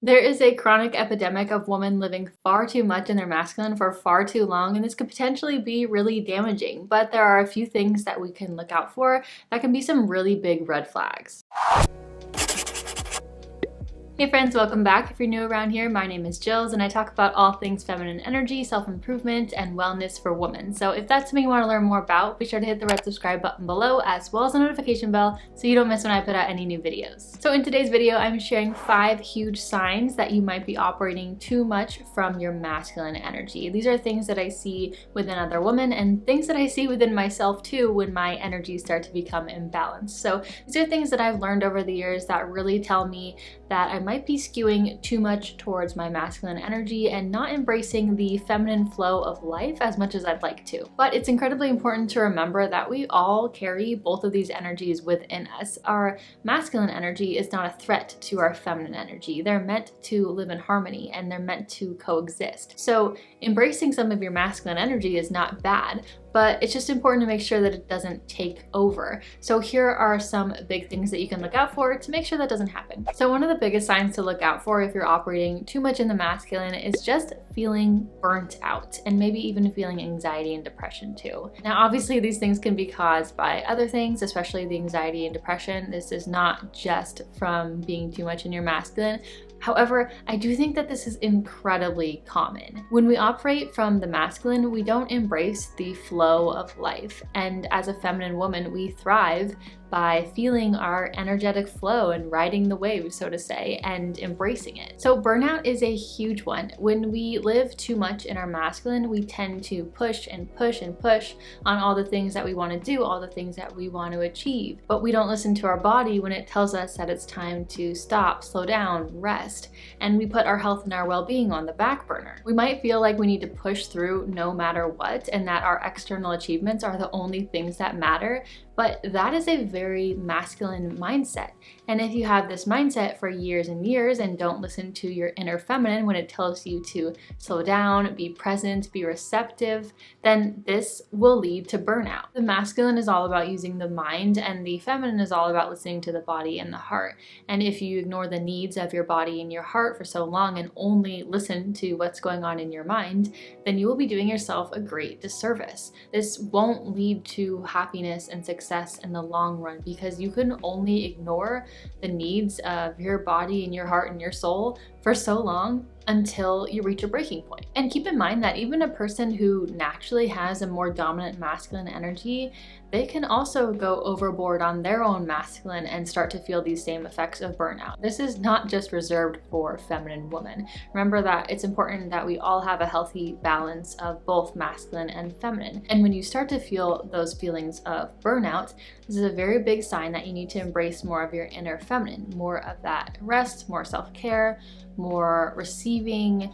There is a chronic epidemic of women living far too much in their masculine for far too long, and this could potentially be really damaging. But there are a few things that we can look out for that can be some really big red flags. Hey friends, welcome back. If you're new around here, my name is Jills and I talk about all things feminine energy, self-improvement, and wellness for women. So if that's something you want to learn more about, be sure to hit the red subscribe button below as well as the notification bell so you don't miss when I put out any new videos. So in today's video, I'm sharing 5 huge signs that you might be operating too much from your masculine energy. These are things that I see within other women and things that I see within myself too when my energies start to become imbalanced. So these are things that I've learned over the years that really tell me that I might be skewing too much towards my masculine energy and not embracing the feminine flow of life as much as I'd like to. But it's incredibly important to remember that we all carry both of these energies within us. Our masculine energy is not a threat to our feminine energy. They're meant to live in harmony and they're meant to coexist. So embracing some of your masculine energy is not bad, but it's just important to make sure that it doesn't take over. So here are some big things that you can look out for to make sure that doesn't happen. So one of the biggest signs to look out for if you're operating too much in the masculine is just feeling burnt out and maybe even feeling anxiety and depression too. Now obviously these things can be caused by other things, especially the anxiety and depression. This is not just from being too much in your masculine. However, I do think that this is incredibly common. When we operate from the masculine, we don't embrace the flow of life. And as a feminine woman, we thrive by feeling our energetic flow and riding the wave, so to say, and embracing it. So burnout is a huge one. When we live too much in our masculine, we tend to push and push and push on all the things that we want to do, all the things that we want to achieve. But we don't listen to our body when it tells us that it's time to stop, slow down, rest, and we put our health and our well-being on the back burner. We might feel like we need to push through no matter what, and that our external achievements are the only things that matter, but that is a very masculine mindset. And if you have this mindset for years and years and don't listen to your inner feminine when it tells you to slow down, be present, be receptive, then this will lead to burnout. The masculine is all about using the mind and the feminine is all about listening to the body and the heart. And if you ignore the needs of your body and your heart for so long and only listen to what's going on in your mind, then you will be doing yourself a great disservice. This won't lead to happiness and success in the long run because you can only ignore the needs of your body and your heart and your soul for so long until you reach a breaking point. And keep in mind that even a person who naturally has a more dominant masculine energy, they can also go overboard on their own masculine and start to feel these same effects of burnout. This is not just reserved for feminine women. Remember that it's important that we all have a healthy balance of both masculine and feminine. And when you start to feel those feelings of burnout, this is a very big sign that you need to embrace more of your inner feminine, more of that rest, more self-care, more receiving,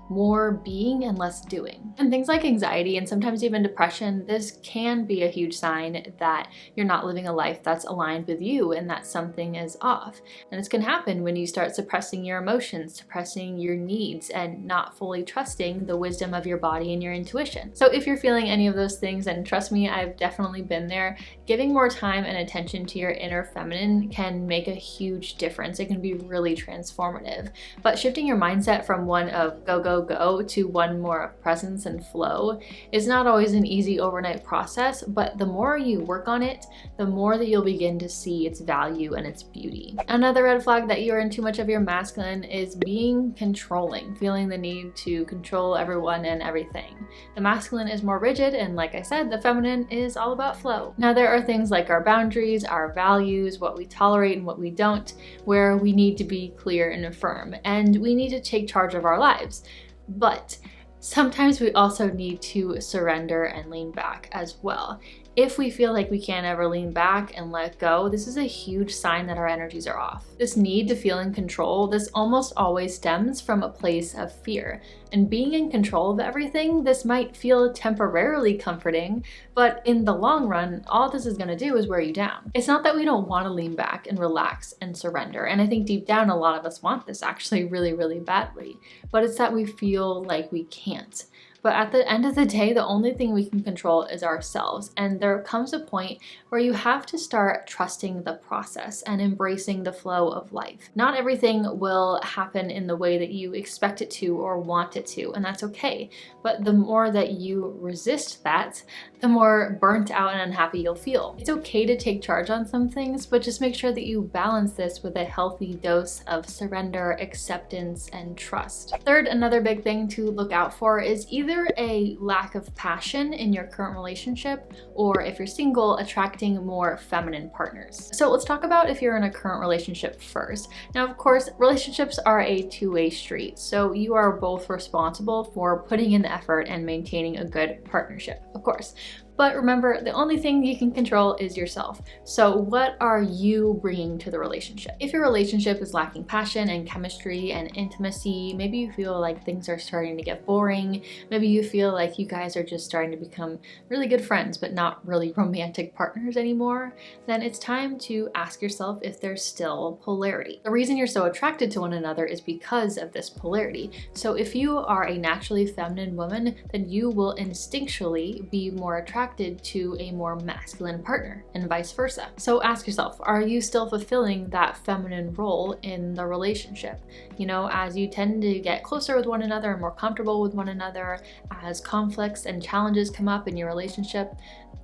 more being and less doing. And things like anxiety and sometimes even depression, this can be a huge sign that you're not living a life that's aligned with you and that something is off. And this can happen when you start suppressing your emotions, suppressing your needs, and not fully trusting the wisdom of your body and your intuition. So if you're feeling any of those things, and trust me, I've definitely been there, giving more time and attention to your inner feminine can make a huge difference. It can be really transformative. But shifting your mindset from one of go to one more of presence and flow is not always an easy overnight process, but the more you work on it, the more that you'll begin to see its value and its beauty. Another red flag that you're in too much of your masculine is being controlling, feeling the need to control everyone and everything. The masculine is more rigid, and like I said, the feminine is all about flow. Now there are things like our boundaries, our values, what we tolerate and what we don't, where we need to be clear and firm, and we need to take charge of our lives. But sometimes we also need to surrender and lean back as well. If we feel like we can't ever lean back and let go, this is a huge sign that our energies are off. This need to feel in control, this almost always stems from a place of fear. And being in control of everything, this might feel temporarily comforting, but in the long run, all this is going to do is wear you down. It's not that we don't want to lean back and relax and surrender. And I think deep down, a lot of us want this actually really, really badly. But it's that we feel like we can't. But at the end of the day, the only thing we can control is ourselves. And there comes a point where you have to start trusting the process and embracing the flow of life. Not everything will happen in the way that you expect it to or want it to, and that's okay. But the more that you resist that, the more burnt out and unhappy you'll feel. It's okay to take charge on some things, but just make sure that you balance this with a healthy dose of surrender, acceptance, and trust. Third, another big thing to look out for is either a lack of passion in your current relationship, or if you're single, attracting more feminine partners. So let's talk about if you're in a current relationship first. Now, of course, relationships are a two-way street, so you are both responsible for putting in the effort and maintaining a good partnership, of course. But remember, the only thing you can control is yourself. So what are you bringing to the relationship? If your relationship is lacking passion and chemistry and intimacy, maybe you feel like things are starting to get boring, maybe you feel like you guys are just starting to become really good friends but not really romantic partners anymore, then it's time to ask yourself if there's still polarity. The reason you're so attracted to one another is because of this polarity. So if you are a naturally feminine woman, then you will instinctually be more attracted to a more masculine partner and vice versa. So ask yourself, are you still fulfilling that feminine role in the relationship? You know, as you tend to get closer with one another and more comfortable with one another, as conflicts and challenges come up in your relationship,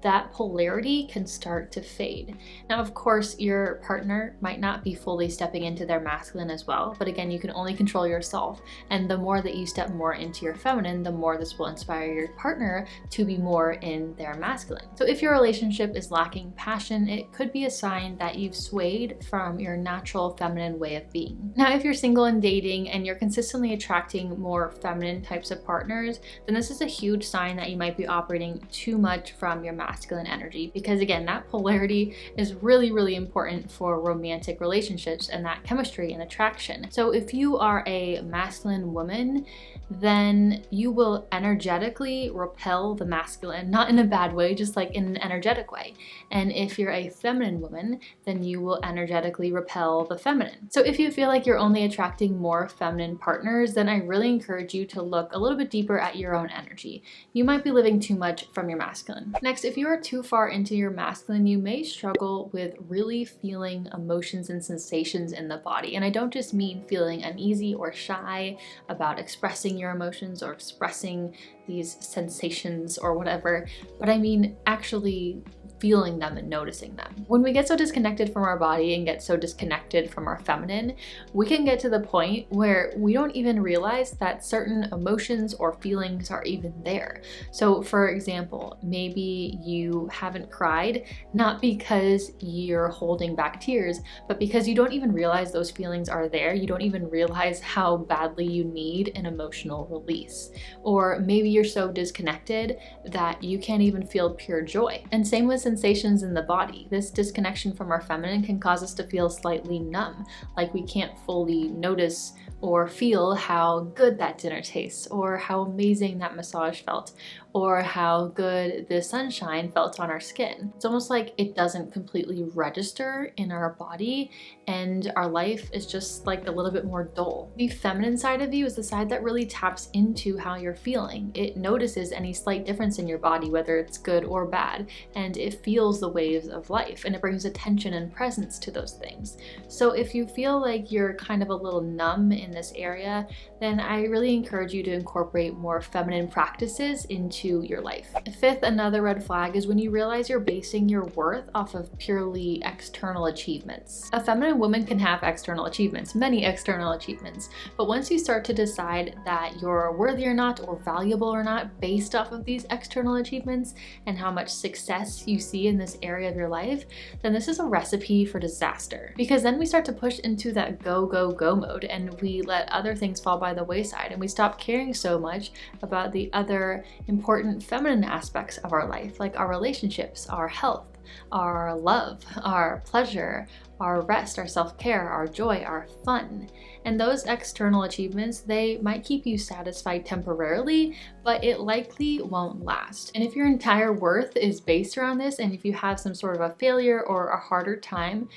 that polarity can start to fade. Now, of course, your partner might not be fully stepping into their masculine as well, but again, you can only control yourself. And the more that you step more into your feminine, the more this will inspire your partner to be more in their masculine. So if your relationship is lacking passion, it could be a sign that you've swayed from your natural feminine way of being. Now, if you're single and dating and you're consistently attracting more feminine types of partners, then this is a huge sign that you might be operating too much from your masculine energy, because again, that polarity is really, really important for romantic relationships and that chemistry and attraction. So if you are a masculine woman, then you will energetically repel the masculine, not in a bad way, just like in an energetic way. And if you're a feminine woman, then you will energetically repel the feminine. So if you feel like you're only attracting more feminine partners, then I really encourage you to look a little bit deeper at your own energy. You might be living too much from your masculine. Next, if you are too far into your masculine, you may struggle with really feeling emotions and sensations in the body. And I don't just mean feeling uneasy or shy about expressing your emotions or expressing these sensations or whatever, but I mean actually feeling them and noticing them. When we get so disconnected from our body and get so disconnected from our feminine, we can get to the point where we don't even realize that certain emotions or feelings are even there. So for example, maybe you haven't cried, not because you're holding back tears, but because you don't even realize those feelings are there. You don't even realize how badly you need an emotional release. Or maybe you're so disconnected that you can't even feel pure joy. And same with sensations in the body. This disconnection from our feminine can cause us to feel slightly numb, like we can't fully notice or feel how good that dinner tastes, or how amazing that massage felt, or how good the sunshine felt on our skin. It's almost like it doesn't completely register in our body, and our life is just like a little bit more dull. The feminine side of you is the side that really taps into how you're feeling. It notices any slight difference in your body, whether it's good or bad, and it feels the waves of life, and it brings attention and presence to those things. So if you feel like you're kind of a little numb in this area, then I really encourage you to incorporate more feminine practices into your life. Fifth, another red flag is when you realize you're basing your worth off of purely external achievements. A feminine woman can have external achievements, many external achievements, but once you start to decide that you're worthy or not, or valuable or not, based off of these external achievements and how much success you see in this area of your life, then this is a recipe for disaster. Because then we start to push into that go, go, go mode, and we let other things fall by the wayside, and we stop caring so much about the other important feminine aspects of our life, like our relationships, our health, our love, our pleasure, our rest, our self-care, our joy, our fun. And those external achievements, they might keep you satisfied temporarily, but it likely won't last. And if your entire worth is based around this, and if you have some sort of a failure or a harder time,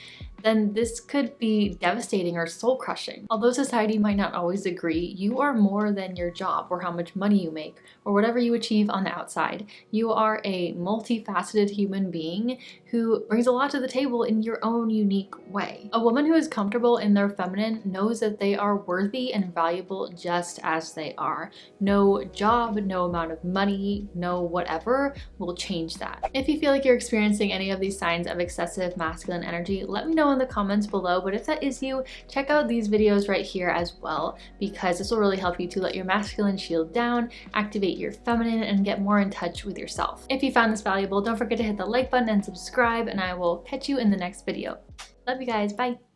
then this could be devastating or soul crushing. Although society might not always agree, you are more than your job or how much money you make or whatever you achieve on the outside. You are a multifaceted human being who brings a lot to the table in your own unique way. A woman who is comfortable in their feminine knows that they are worthy and valuable just as they are. No job, no amount of money, no whatever will change that. If you feel like you're experiencing any of these signs of excessive masculine energy, let me know in the comments below. But if that is you, check out these videos right here as well, because this will really help you to let your masculine shield down, activate your feminine, and get more in touch with yourself. If you found this valuable, don't forget to hit the like button and subscribe, and I will catch you in the next video. Love you guys, bye!